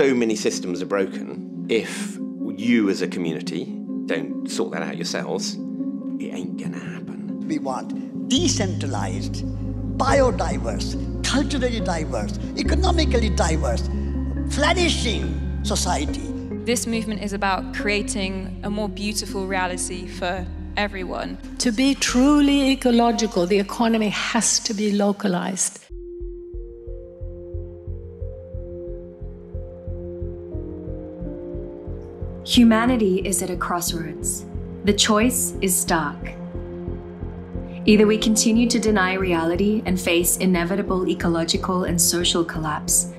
so many systems are broken, if you as a community don't sort that out yourselves, it ain't gonna happen. We want decentralized, biodiverse, culturally diverse, economically diverse, flourishing society. This movement is about creating a more beautiful reality for everyone. To be truly ecological, the economy has to be localized. Humanity is at a crossroads. The choice is stark. Either we continue to deny reality and face inevitable ecological and social collapse,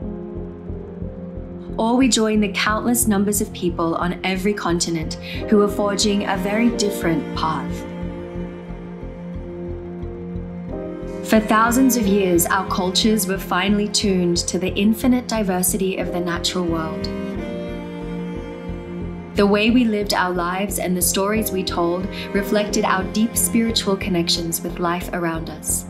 or we join the countless numbers of people on every continent who are forging a very different path. For thousands of years, our cultures were finely tuned to the infinite diversity of the natural world. The way we lived our lives and the stories we told reflected our deep spiritual connections with life around us.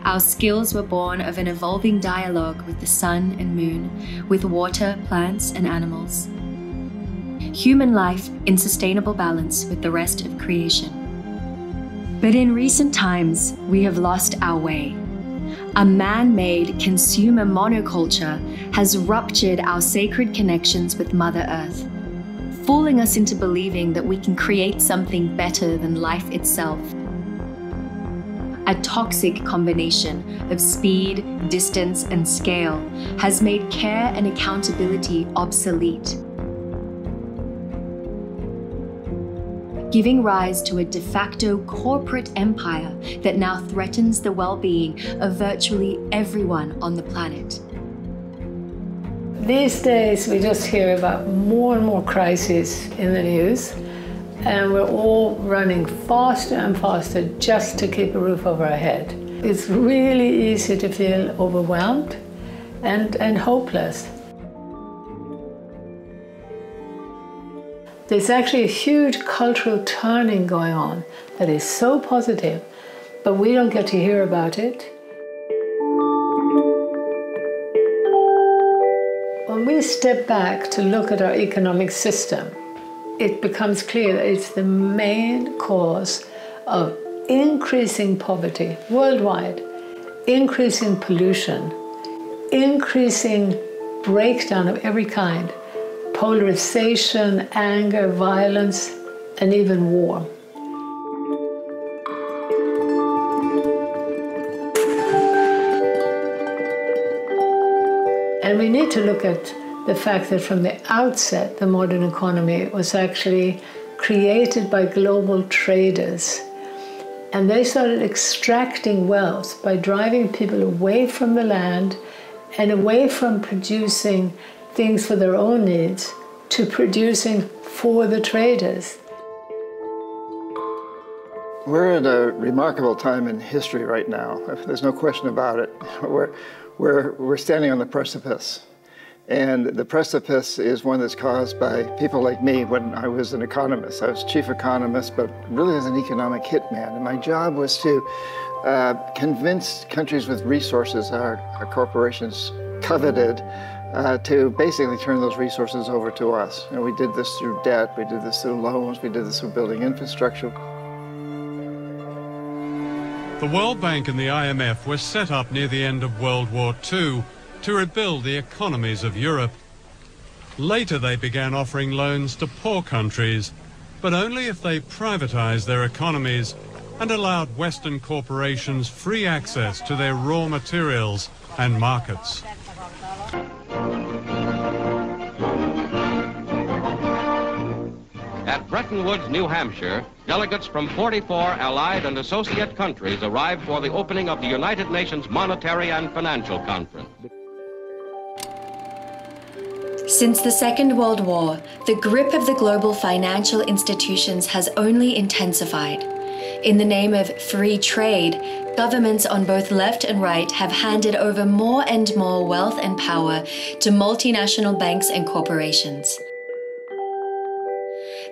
Our skills were born of an evolving dialogue with the sun and moon, with water, plants, and animals. Human life in sustainable balance with the rest of creation. But in recent times, we have lost our way. A man-made consumer monoculture has ruptured our sacred connections with Mother Earth, fooling us into believing that we can create something better than life itself. A toxic combination of speed, distance, and scale has made care and accountability obsolete, giving rise to a de facto corporate empire that now threatens the well-being of virtually everyone on the planet. These days, we just hear about more and more crises in the news, and we're all running faster and faster just to keep a roof over our head. It's really easy to feel overwhelmed and hopeless. There's actually a huge cultural turning going on that is so positive, but we don't get to hear about it. When we step back to look at our economic system, it becomes clear that it's the main cause of increasing poverty worldwide, increasing pollution, increasing breakdown of every kind, polarization, anger, violence, and even war. And we need to look at the fact that from the outset, the modern economy was actually created by global traders. And they started extracting wealth by driving people away from the land and away from producing things for their own needs to producing for the traders. We're at a remarkable time in history right now. There's no question about it. We're standing on the precipice. And the precipice is one that's caused by people like me when I was an economist. I was chief economist, but really as an economic hitman. And my job was to convince countries with resources our corporations coveted to basically turn those resources over to us. And we did this through debt, we did this through loans, we did this through building infrastructure. The World Bank and the IMF were set up near the end of World War II to rebuild the economies of Europe. Later they began offering loans to poor countries, but only if they privatized their economies and allowed Western corporations free access to their raw materials and markets. At Bretton Woods, New Hampshire, delegates from 44 allied and associate countries arrived for the opening of the United Nations Monetary and Financial Conference. Since the Second World War, the grip of the global financial institutions has only intensified. In the name of free trade, governments on both left and right have handed over more and more wealth and power to multinational banks and corporations.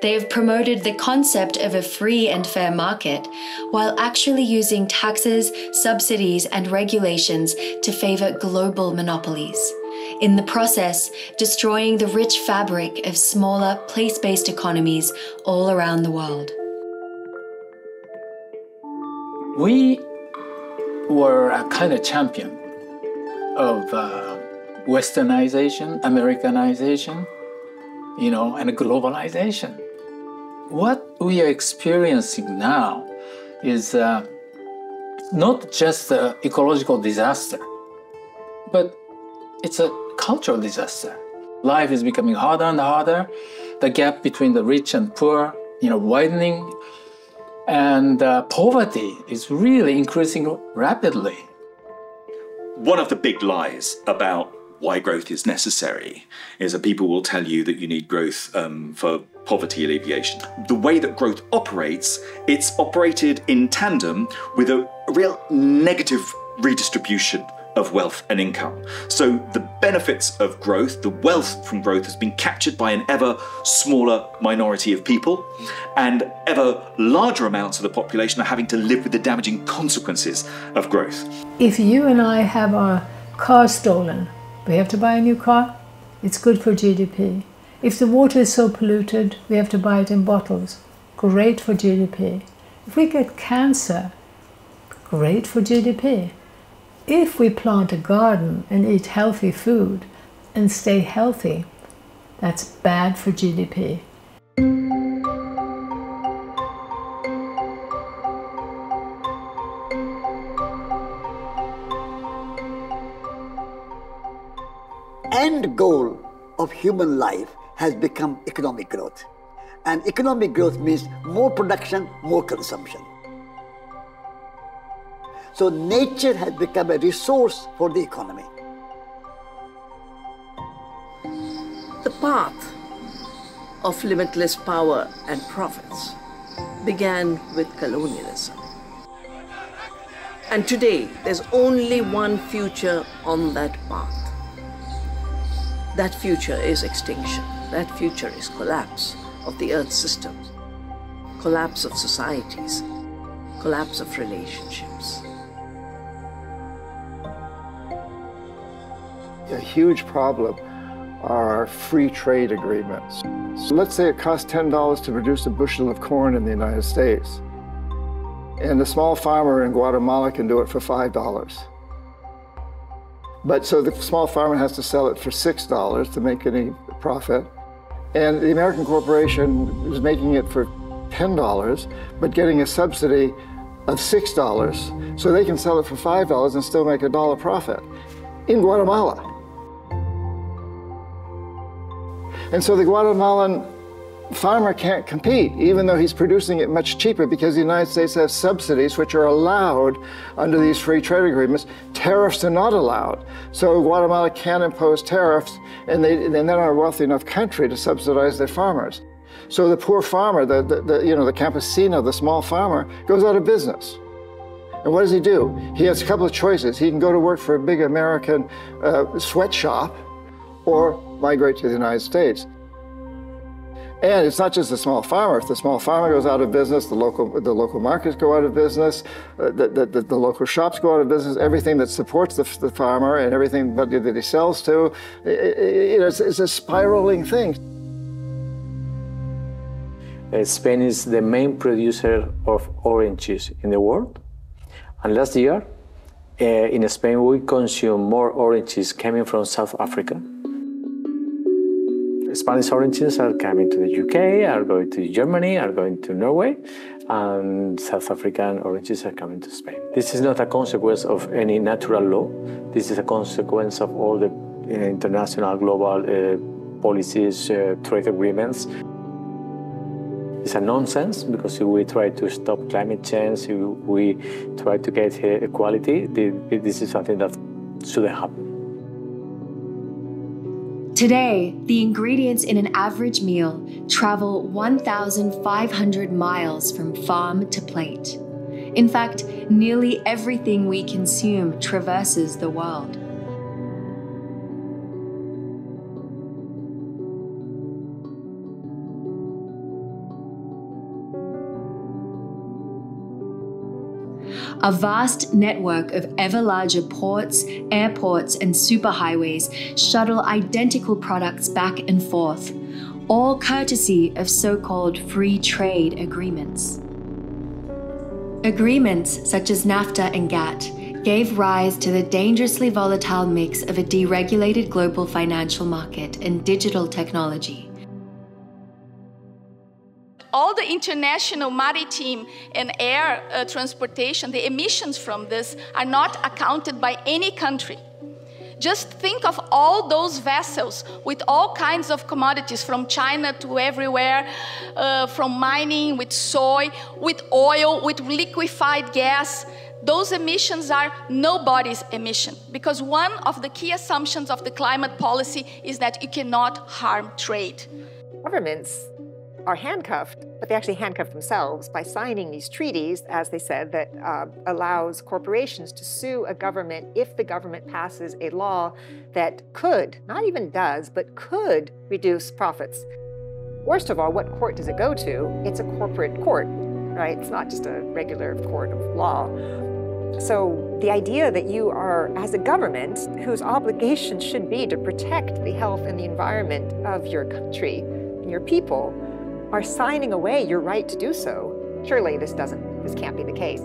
They have promoted the concept of a free and fair market, while actually using taxes, subsidies, and regulations to favor global monopolies. in the process destroying the rich fabric of smaller, place-based economies all around the world. We were a kind of champion of Westernization, Americanization, and globalization. What we are experiencing now is not just an ecological disaster, but it's a cultural disaster. Life is becoming harder and harder. The gap between the rich and poor, widening. And poverty is really increasing rapidly. One of the big lies about why growth is necessary is that people will tell you that you need growth for poverty alleviation. The way that growth operates, it's operated in tandem with a real negative redistribution of wealth and income. So the benefits of growth, the wealth from growth, has been captured by an ever smaller minority of people, and ever larger amounts of the population are having to live with the damaging consequences of growth. If you and I have our car stolen, we have to buy a new car, it's good for GDP. If the water is so polluted, we have to buy it in bottles, great for GDP. If we get cancer, great for GDP. If we plant a garden and eat healthy food and stay healthy, that's bad for GDP. End goal of human life has become economic growth. And economic growth means more production, more consumption. So nature has become a resource for the economy. The path of limitless power and profits began with colonialism. And today, there's only one future on that path. That future is extinction. That future is collapse of the Earth systems, collapse of societies, collapse of relationships. A huge problem are our free trade agreements. So let's say it costs $10 to produce a bushel of corn in the United States, and the small farmer in Guatemala can do it for $5. But so the small farmer has to sell it for $6 to make any profit, and the American corporation is making it for $10, but getting a subsidy of $6, so they can sell it for $5 and still make $1 profit in Guatemala. And so the Guatemalan farmer can't compete, even though he's producing it much cheaper, because the United States has subsidies which are allowed under these free trade agreements. Tariffs are not allowed. So Guatemala can't impose tariffs, and they're not a wealthy enough country to subsidize their farmers. So the poor farmer, the campesino, the small farmer, goes out of business. And what does he do? He has a couple of choices. He can go to work for a big American sweatshop, or migrate to the United States. And it's not just the small farmer. If the small farmer goes out of business, the local markets go out of business, the local shops go out of business, everything that supports the farmer and everything that he sells to, it's a spiraling thing. Spain is the main producer of oranges in the world. And last year, in Spain, we consume more oranges coming from South Africa. Spanish oranges are coming to the UK, are going to Germany, are going to Norway, and South African oranges are coming to Spain. This is not a consequence of any natural law. This is a consequence of all the international global policies, trade agreements. It's a nonsense, because if we try to stop climate change, if we try to get equality, this is something that shouldn't happen. Today, the ingredients in an average meal travel 1,500 miles from farm to plate. In fact, nearly everything we consume traverses the world. a vast network of ever larger ports, airports, and superhighways shuttle identical products back and forth, all courtesy of so-called free trade agreements. Agreements such as NAFTA and GATT gave rise to the dangerously volatile mix of a deregulated global financial market and digital technology. All the international maritime and air transportation, the emissions from this are not accounted by any country. Just think of all those vessels with all kinds of commodities from China to everywhere, from mining, with soy, with oil, with liquefied gas. Those emissions are nobody's emission, because one of the key assumptions of the climate policy is that you cannot harm trade. Governments are handcuffed, but they actually handcuff themselves by signing these treaties, as they said, that allows corporations to sue a government if the government passes a law that could, not even does, but could reduce profits. Worst of all, what court does it go to? It's a corporate court, right? It's not just a regular court of law. So the idea that you are, as a government, whose obligation should be to protect the health and the environment of your country and your people, are signing away your right to do so. Surely this can't be the case.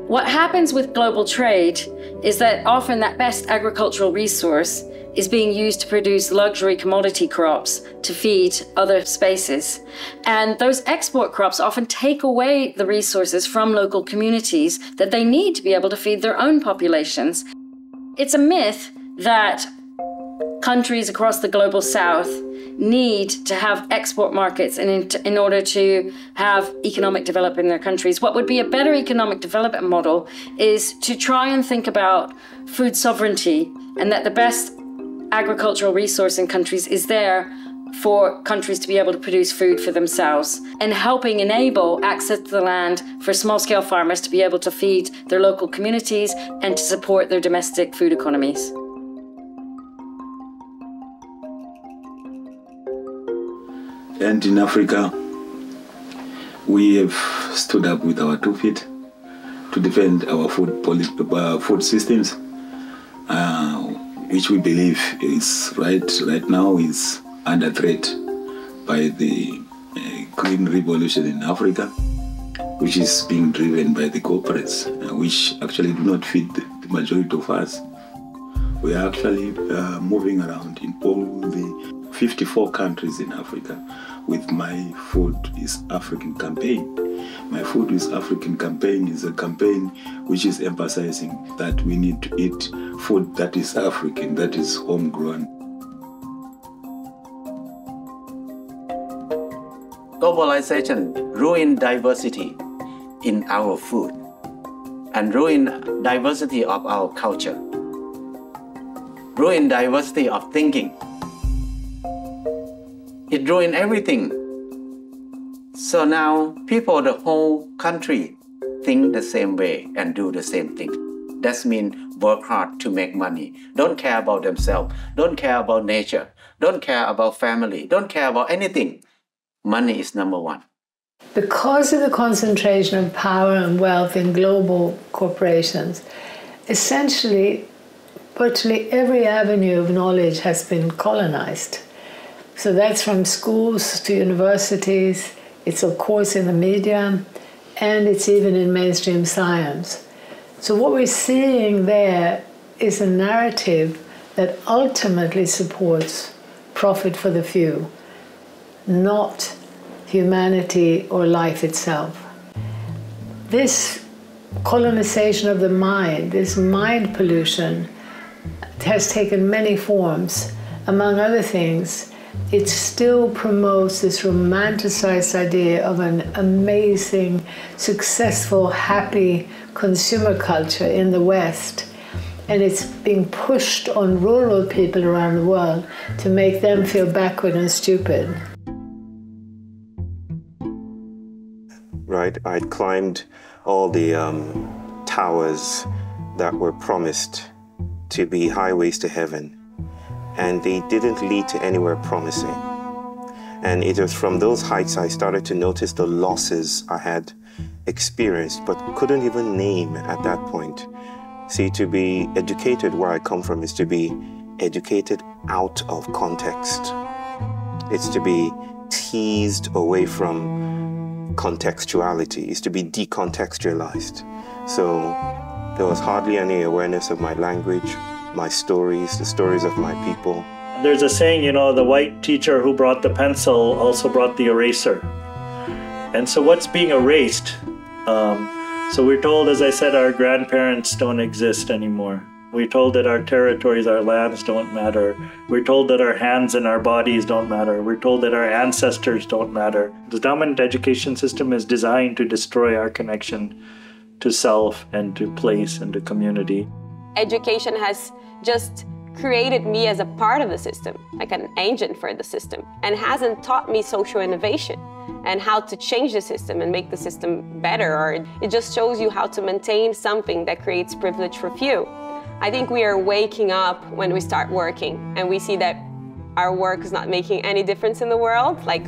What happens with global trade is that often that best agricultural resource is being used to produce luxury commodity crops to feed other spaces. And those export crops often take away the resources from local communities that they need to be able to feed their own populations. It's a myth that countries across the global south need to have export markets in order to have economic development in their countries. What would be a better economic development model is to try and think about food sovereignty, and that the best agricultural resource in countries is there for countries to be able to produce food for themselves, and helping enable access to the land for small-scale farmers to be able to feed their local communities and to support their domestic food economies. And in Africa, we have stood up with our 2 feet to defend our food systems, which we believe is right now is under threat by the green revolution in Africa, which is being driven by the corporates, which actually do not feed the majority of us. We are actually moving around in all the 54 countries in Africa with My Food is African campaign. My Food is African campaign is a campaign which is emphasizing that we need to eat food that is African, that is homegrown. Globalization ruined diversity in our food and ruined diversity of our culture, ruined diversity of thinking. It ruined everything. So now people, the whole country, think the same way and do the same thing. That means work hard to make money. Don't care about themselves. Don't care about nature. Don't care about family. Don't care about anything. Money is number one. Because of the concentration of power and wealth in global corporations, essentially, virtually every avenue of knowledge has been colonized. So that's from schools to universities, it's of course in the media, and it's even in mainstream science. So what we're seeing there is a narrative that ultimately supports profit for the few, not humanity or life itself. This colonization of the mind, this mind pollution, has taken many forms. Among other things, it still promotes this romanticized idea of an amazing, successful, happy consumer culture in the West. And it's being pushed on rural people around the world to make them feel backward and stupid. Right, I'd climbed all the towers that were promised to be highways to heaven, and they didn't lead to anywhere promising. And it was from those heights I started to notice the losses I had experienced, but couldn't even name at that point. See, to be educated where I come from is to be educated out of context. It's to be teased away from contextuality. It's to be decontextualized. So there was hardly any awareness of my language, my stories, the stories of my people. There's a saying, you know, the white teacher who brought the pencil also brought the eraser. And so what's being erased? So we're told, as I said, our grandparents don't exist anymore. We're told that our territories, our lands don't matter. We're told that our hands and our bodies don't matter. We're told that our ancestors don't matter. The dominant education system is designed to destroy our connection to self and to place and to community. Education has just created me as a part of the system, like an agent for the system, and hasn't taught me social innovation and how to change the system and make the system better, or it just shows you how to maintain something that creates privilege for few. I think we are waking up when we start working and we see that our work is not making any difference in the world. Like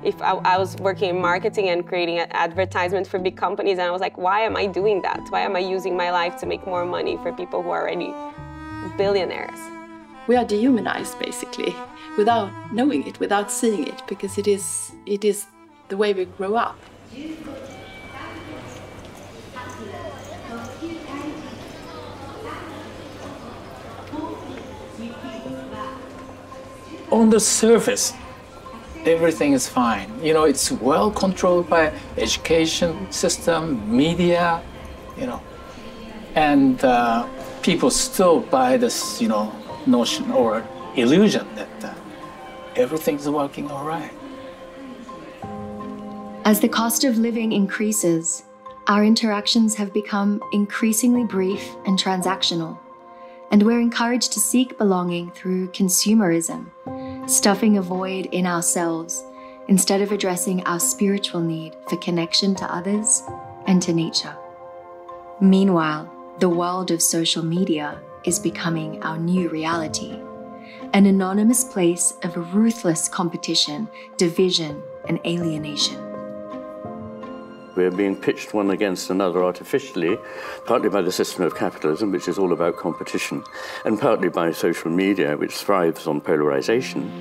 if I was working in marketing and creating an advertisement for big companies, and I was like, why am I doing that? Why am I using my life to make more money for people who are already billionaires? We are dehumanized, basically, without knowing it, without seeing it, because it is the way we grow up. On the surface, everything is fine. You know, it's well controlled by education system, media, you know, and people still buy this, you know, notion or illusion that everything's working all right. As the cost of living increases, our interactions have become increasingly brief and transactional, and we're encouraged to seek belonging through consumerism, stuffing a void in ourselves instead of addressing our spiritual need for connection to others and to nature. Meanwhile, the world of social media is becoming our new reality, an anonymous place of ruthless competition, division, and alienation. We're being pitched one against another artificially, partly by the system of capitalism, which is all about competition, and partly by social media, which thrives on polarization.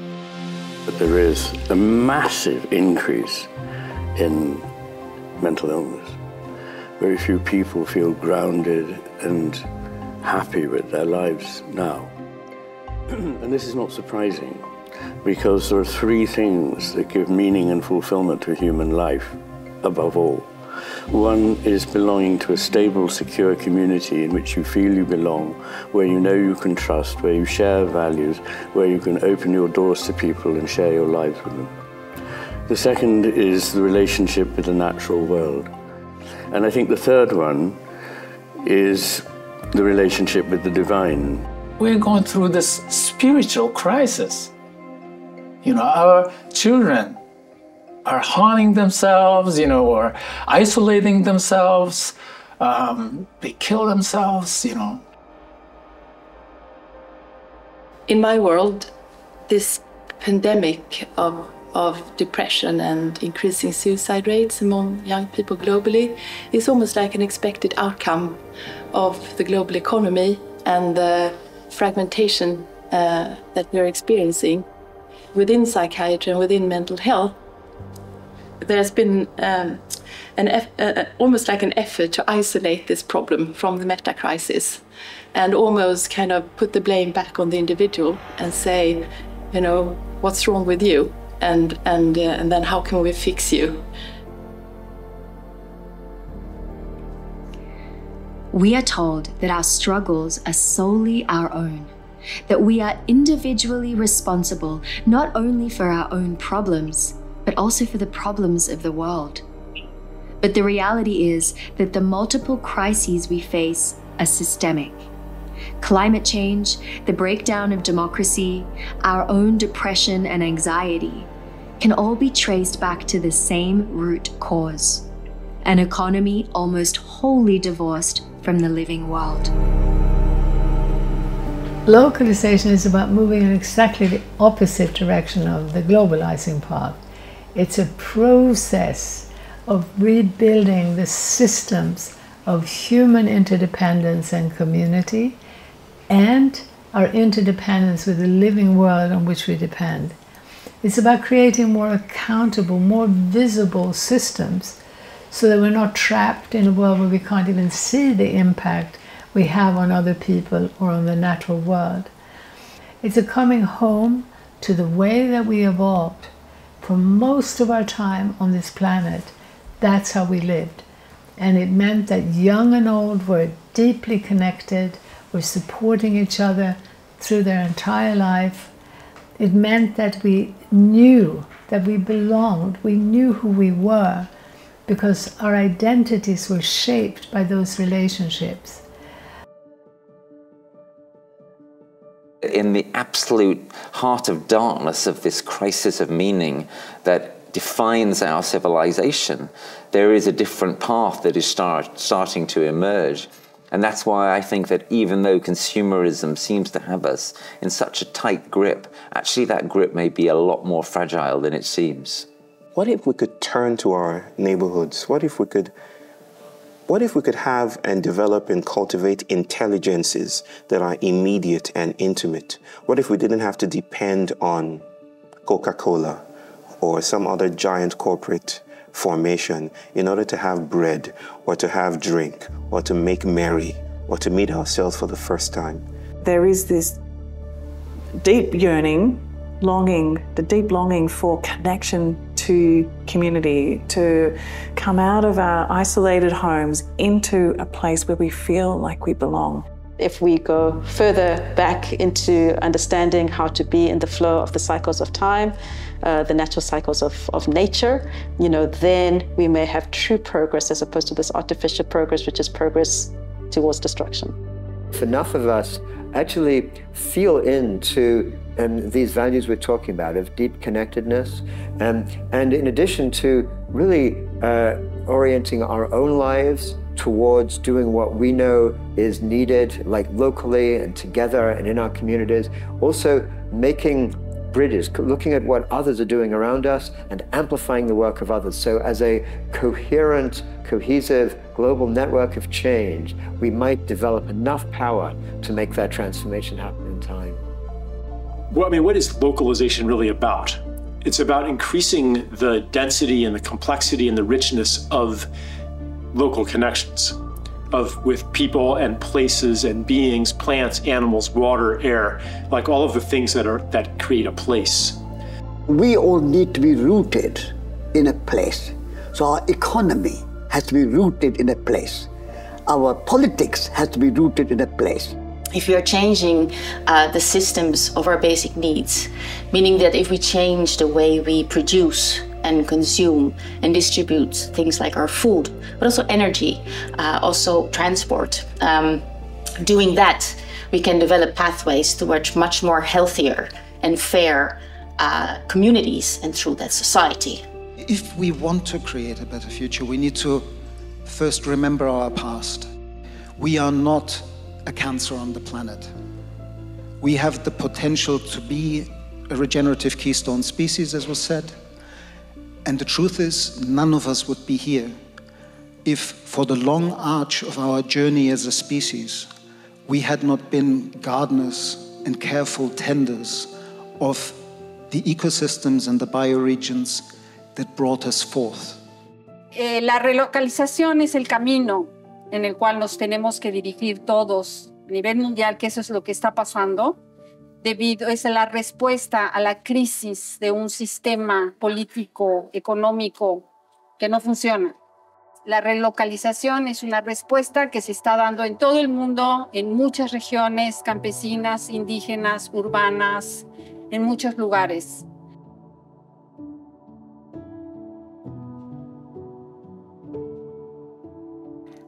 But there is a massive increase in mental illness. Very few people feel grounded and happy with their lives now. And this is not surprising, because there are three things that give meaning and fulfillment to human life, above all. One is belonging to a stable, secure community in which you feel you belong, where you know you can trust, where you share values, where you can open your doors to people and share your lives with them. The second is the relationship with the natural world. And I think the third one is the relationship with the divine. We're going through this spiritual crisis. You know, our children are harming themselves, you know, or isolating themselves. They kill themselves, you know. In my world, this pandemic of depression and increasing suicide rates among young people globally is almost like an expected outcome of the global economy and the fragmentation that we're experiencing within psychiatry and within mental health. There's been almost like an effort to isolate this problem from the meta-crisis and almost kind of put the blame back on the individual and say, you know, what's wrong with you? And then how can we fix you? We are told that our struggles are solely our own, that we are individually responsible not only for our own problems, but also for the problems of the world. But the reality is that the multiple crises we face are systemic, climate change, the breakdown of democracy, our own depression and anxiety can all be traced back to the same root cause: an economy almost wholly divorced from the living world. Localization is about moving in exactly the opposite direction of the globalizing path. It's a process of rebuilding the systems of human interdependence and community, and our interdependence with the living world on which we depend. It's about creating more accountable, more visible systems so that we're not trapped in a world where we can't even see the impact we have on other people or on the natural world. It's a coming home to the way that we evolved for most of our time on this planet. That's how we lived. And it meant that young and old were deeply connected, were supporting each other through their entire life. It meant that we knew that we belonged, we knew who we were, because our identities were shaped by those relationships. In the absolute heart of darkness of this crisis of meaning that defines our civilization, there is a different path that is starting to emerge. And that's why I think that even though consumerism seems to have us in such a tight grip, actually that grip may be a lot more fragile than it seems. What if we could turn to our neighborhoods? What if we could have and develop and cultivate intelligences that are immediate and intimate? What if we didn't have to depend on Coca-Cola or some other giant corporate formation in order to have bread or to have drink or to make merry or to meet ourselves for the first time? There is this deep yearning, longing, the deep longing for connection to community, to come out of our isolated homes into a place where we feel like we belong. If we go further back into understanding how to be in the flow of the cycles of time, the natural cycles of nature, then we may have true progress as opposed to this artificial progress, which is progress towards destruction. If enough of us actually feel into these values we're talking about of deep connectedness, and in addition to really orienting our own lives towards doing what we know is needed, like locally and together and in our communities, also making bridges, looking at what others are doing around us and amplifying the work of others. So as a coherent, cohesive global network of change, we might develop enough power to make that transformation happen in time. Well, I mean, what is localization really about? It's about increasing the density and the complexity and the richness of local connections, with people and places and beings, plants, animals, water, air, like all of the things that create a place. We all need to be rooted in a place. So our economy has to be rooted in a place. Our politics has to be rooted in a place. If we are changing the systems of our basic needs, meaning that if we change the way we produce and consume and distribute things like our food, but also energy, also transport, doing that, we can develop pathways towards much more healthier and fair communities and through that society. If we want to create a better future, we need to first remember our past. We are not a cancer on the planet. We have the potential to be a regenerative keystone species, as was said. And the truth is, none of us would be here if, for the long arch of our journey as a species, we had not been gardeners and careful tenders of the ecosystems and the bioregions that brought us forth. La relocalización es el camino en el cual nos tenemos que dirigir todos a nivel mundial, que eso es lo que está pasando. Es la respuesta a la crisis de un sistema político, económico que no funciona. La relocalización es una respuesta que se está dando en todo el mundo, en muchas regiones campesinas, indígenas, urbanas, en muchos lugares.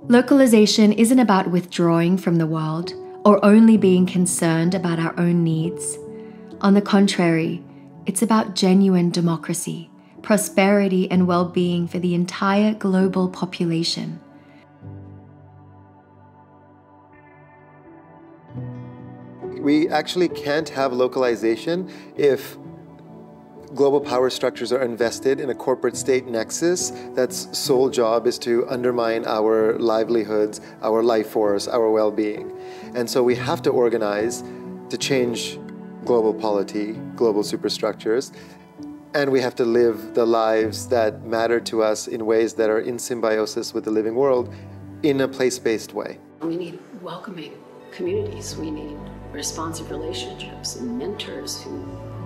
Localization isn't about withdrawing from the world or only being concerned about our own needs. On the contrary, it's about genuine democracy, prosperity and well-being for the entire global population. We actually can't have localization if global power structures are invested in a corporate state nexus that's sole job is to undermine our livelihoods, our life force, our well-being. And so we have to organize to change global polity, global superstructures, and we have to live the lives that matter to us in ways that are in symbiosis with the living world in a place-based way. We need welcoming communities. We need responsive relationships and mentors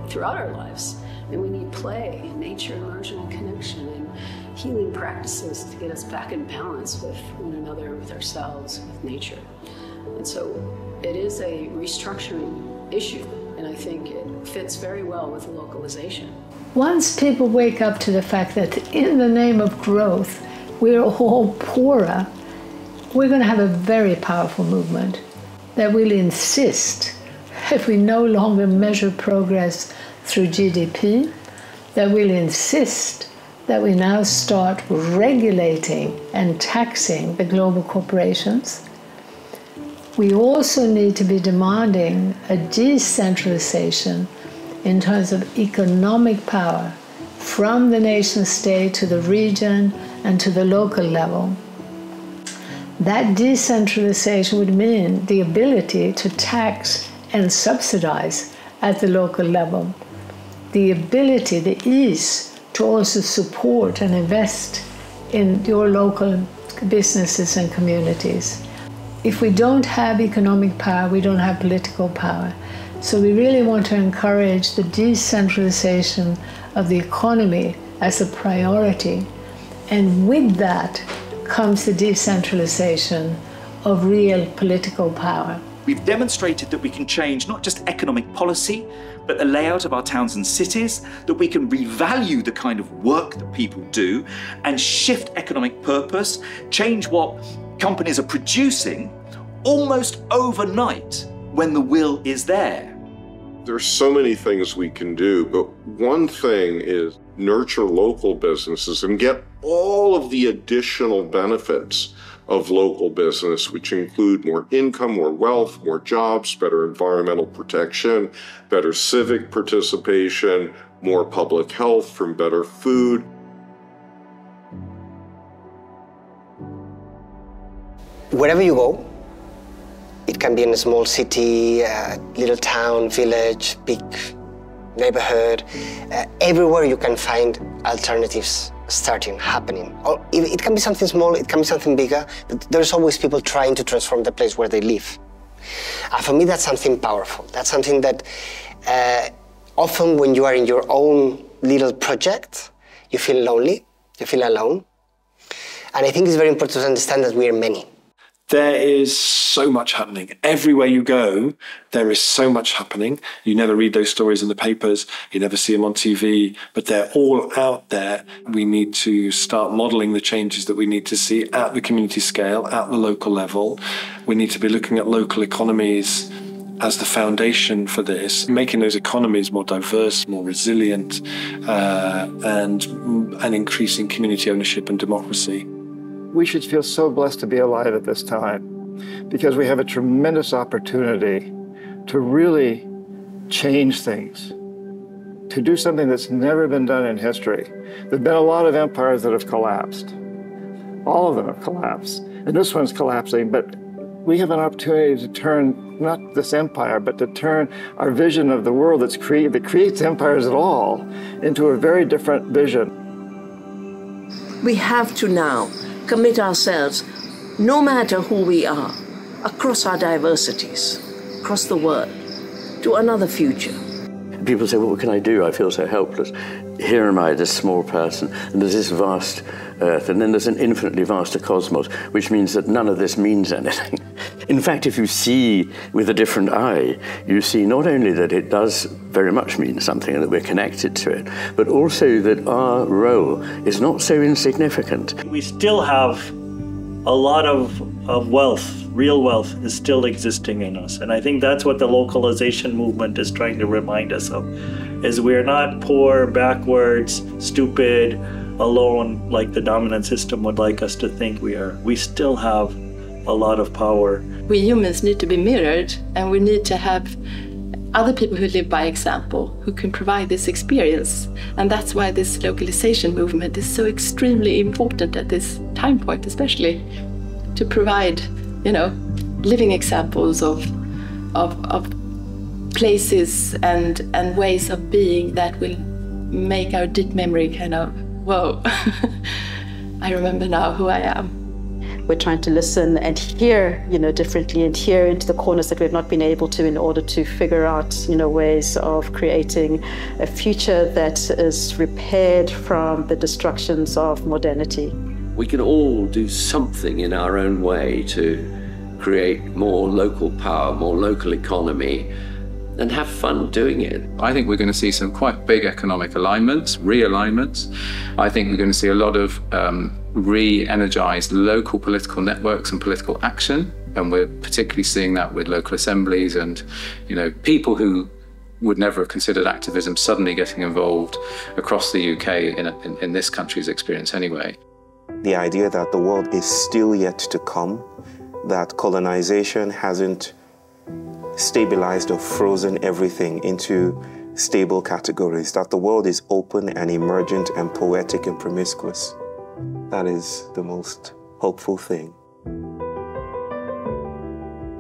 throughout our lives. And we need play and nature and marginal connection and healing practices to get us back in balance with one another, with ourselves, with nature. And so it is a restructuring issue, and I think it fits very well with localization. Once people wake up to the fact that in the name of growth, we're all poorer, we're going to have a very powerful movement that will insist that we no longer measure progress through GDP, that will insist that we now start regulating and taxing the global corporations. We also need to be demanding a decentralization in terms of economic power from the nation state to the region and to the local level. That decentralization would mean the ability to tax and subsidize at the local level, the ability, the ease to also support and invest in your local businesses and communities. If we don't have economic power, we don't have political power. So we really want to encourage the decentralization of the economy as a priority. And with that comes the decentralization of real political power. We've demonstrated that we can change not just economic policy, but the layout of our towns and cities, that we can revalue the kind of work that people do and shift economic purpose, change what companies are producing almost overnight when the will is there. There's so many things we can do, but one thing is nurture local businesses and get all of the additional benefits of local business, which include more income, more wealth, more jobs, better environmental protection, better civic participation, more public health from better food. Wherever you go, it can be in a small city, little town, village, big neighborhood, everywhere you can find alternatives happening. Or it can be something small, it can be something bigger, but there's always people trying to transform the place where they live. For me, that's something powerful. That's something that often when you are in your own little project, you feel lonely, you feel alone. And I think it's very important to understand that we are many. There is so much happening. Everywhere you go, there is so much happening. You never read those stories in the papers, you never see them on TV, but they're all out there. We need to start modeling the changes that we need to see at the community scale, at the local level. We need to be looking at local economies as the foundation for this, making those economies more diverse, more resilient, and increasing community ownership and democracy. We should feel so blessed to be alive at this time because we have a tremendous opportunity to really change things, to do something that's never been done in history. There have been a lot of empires that have collapsed. All of them have collapsed, and this one's collapsing, but we have an opportunity to turn not this empire, but to turn our vision of the world that creates empires at all into a very different vision. We have to now commit ourselves, no matter who we are, across our diversities, across the world, to another future. People say, well, what can I do? I feel so helpless. Here am I, this small person, and there's this vast earth, and then there's an infinitely vaster cosmos, which means that none of this means anything. In fact, if you see with a different eye, you see not only that it does very much mean something and that we're connected to it, but also that our role is not so insignificant. We still have a lot of wealth real wealth is still existing in us. And I think that's what the localization movement is trying to remind us of, is we're not poor, backwards, stupid, alone like the dominant system would like us to think we are. We still have a lot of power. We humans need to be mirrored, and we need to have other people who live by example, who can provide this experience. And that's why this localization movement is so extremely important at this time point, especially to provide, living examples of places and ways of being that will make our deep memory kind of, whoa, I remember now who I am. We're trying to listen and hear, differently, and hear into the corners that we've not been able to, in order to figure out, ways of creating a future that is repaired from the destructions of modernity. We can all do something in our own way to create more local power, more local economy, and have fun doing it. I think we're going to see some quite big economic alignments, realignments. I think we're going to see a lot of re-energized local political networks and political action, and we're particularly seeing that with local assemblies and people who would never have considered activism suddenly getting involved across the UK in this country's experience anyway. The idea that the world is still yet to come, that colonization hasn't stabilized or frozen everything into stable categories, that the world is open and emergent and poetic and promiscuous. That is the most hopeful thing.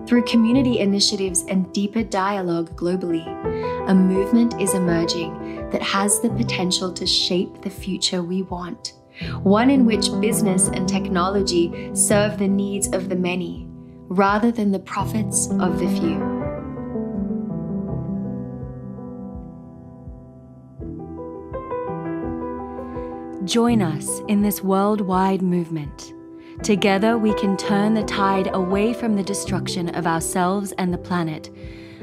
Through community initiatives and deeper dialogue globally, a movement is emerging that has the potential to shape the future we want. One in which business and technology serve the needs of the many, rather than the profits of the few. Join us in this worldwide movement. Together we can turn the tide away from the destruction of ourselves and the planet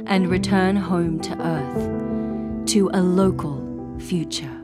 and return home to Earth, to a local future.